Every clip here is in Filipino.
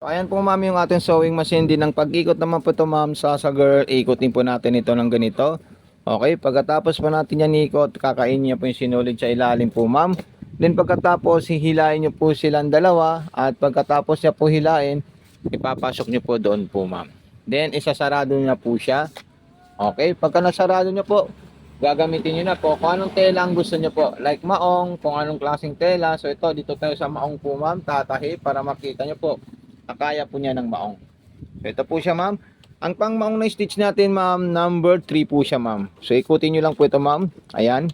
So, ayan po ma'am yung ating sewing machine din. Ng pag-ikot naman po ito ma'am sa girl, ikutin po natin ito ng ganito. Okay, pagkatapos po natin yan ikot, kakainin niya po yung sinulid sa ilalim po ma'am. Then pagkatapos hihilain niyo po silang dalawa at pagkatapos niya po hilain, ipapasok niyo po doon po ma'am. Then isasarado niya po siya. Okay, pagka nasarado niyo po, gagamitin niyo na po kung anong tela ang gusto niyo po. Like maong, kung anong klaseng tela. So ito, dito tayo sa maong po ma'am, tatahi para makita niyo po. Kaya po niya ng maong. So ito po siya ma'am. Ang pang maong na stitch natin ma'am, number 3 po siya ma'am. So ikutin nyo lang po ito ma'am. Ayan.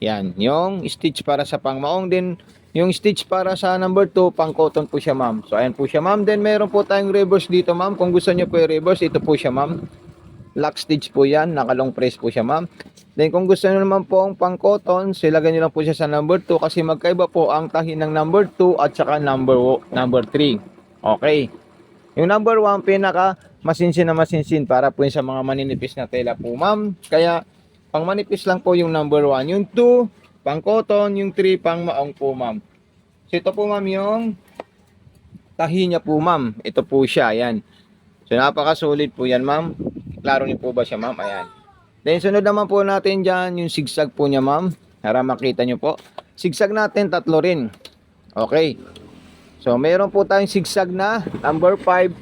Yan. Yung stitch para sa pang maong din. Yung stitch para sa number 2, pang cotton po siya ma'am. So ayan po siya ma'am. Then meron po tayong reverse dito ma'am. Kung gusto nyo po yung reverse, ito po siya ma'am. Lock stitch po yan. Nakalong press po siya ma'am. Then kung gusto nyo naman po ang pang cotton, silagan nyo lang po siya sa number 2 kasi magkaiba po ang tahi ng number 2 at saka number 3. Okay. Yung number 1, pinaka masinsin na masinsin para po yun sa mga maninipis na tela po ma'am. Kaya pang manipis lang po yung number 1. Yung 2, pang cotton. Yung 3, pang maong po ma'am. So ito po ma'am yung tahi niya po ma'am. Ito po siya. Ayan. So napakasulit po yan ma'am. Klaro niyo po ba siya ma'am? Ayan. Then sunod naman po natin dyan yung zigzag po niya ma'am. Para makita nyo po. Zigzag natin 3 rin. Okay. So, meron po tayong zigzag na number 5,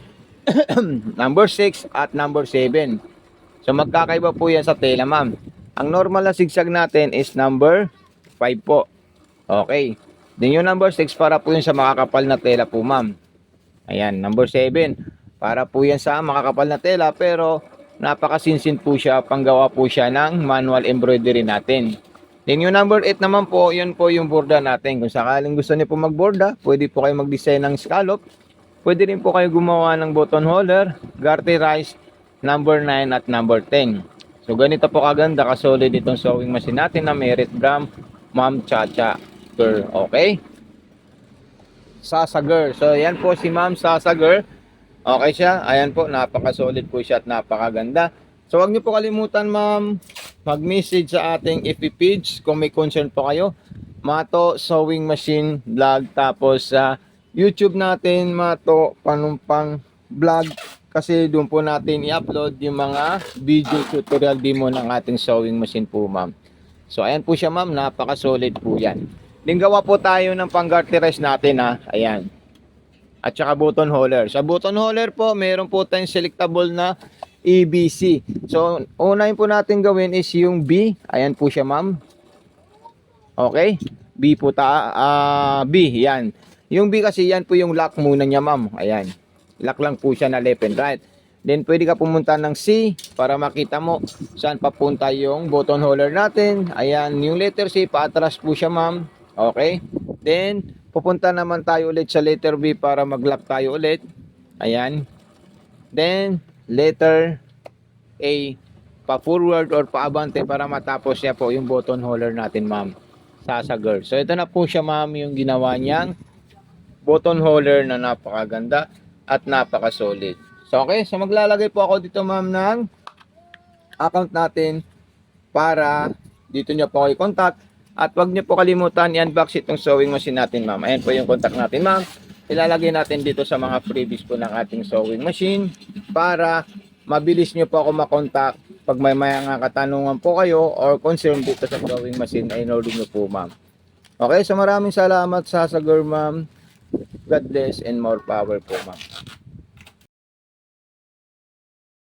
number 6, at number 7. So, magkakaiba po yan sa tela, ma'am. Ang normal na zigzag natin is number 5 po. Okay. Then yung number 6 para po yun sa makakapal na tela po, ma'am. Ayan, number 7. Para po yan sa makakapal na tela, pero napakasinsin po siya, panggawa po siya ng manual embroidery natin. Then yung number 8 naman po, yun po yung borda natin. Kung sakaling gusto niyo po magborda, pwede po kayo mag-design ng scallop. Pwede rin po kayo gumawa ng button holder, garterized, number 9 at number 10. So ganito po kaganda, kasolid itong sewing machine natin na Merit Brand Ma'am Chacha Girl. Okay? Sasa Girl. So yan po si Ma'am Sasa Girl. Okay siya. Ayan po, napakasolid po siya at napakaganda. So wag niyo po kalimutan ma'am, mag-message sa ating FB page kung may concern po kayo. Mato Sewing Machine Vlog. Tapos sa YouTube natin, Mato Panumpang Vlog. Kasi doon po natin i-upload yung mga video tutorial demo ng ating sewing machine po ma'am. So ayan po siya ma'am, napaka-solid po yan. Din gawa po tayo ng pang-garterize natin ha. Ayan. At saka button holder. Sa button holder po, meron po tayong selectable na EBC. So, unahin po natin gawin is yung B. Ayan po siya, ma'am. Okay? B po B, yan. Yung B kasi yan po yung lock muna niya, ma'am. Ayan. Lock lang po siya na left and right. Then, pwede ka pumunta ng C para makita mo saan papunta yung button holder natin. Ayan, yung letter C, paatras po siya, ma'am. Okay? Then, pupunta naman tayo ulit sa letter B para mag-lock tayo ulit. Ayan. Then, letter A, pa-forward or pa-abante para matapos niya po yung button holder natin, ma'am. Sasa Girl. So, ito na po siya, ma'am, yung ginawa niyang button holder na napakaganda at napaka-solid. So, okay. So, maglalagay po ako dito, ma'am, ng account natin para dito niya po kayo contact. At wag niyo po kalimutan i-unbox itong sewing machine natin, ma'am. Ayan po yung contact natin, ma'am. Ilalagay natin dito sa mga freebies po ng ating sewing machine para mabilis nyo po ako makontak pag may mga katanungan po kayo or concern dito sa sewing machine ay in-order nyo po, ma'am. Okay, so maraming salamat sa Girl, ma'am. God bless and more power po, ma'am.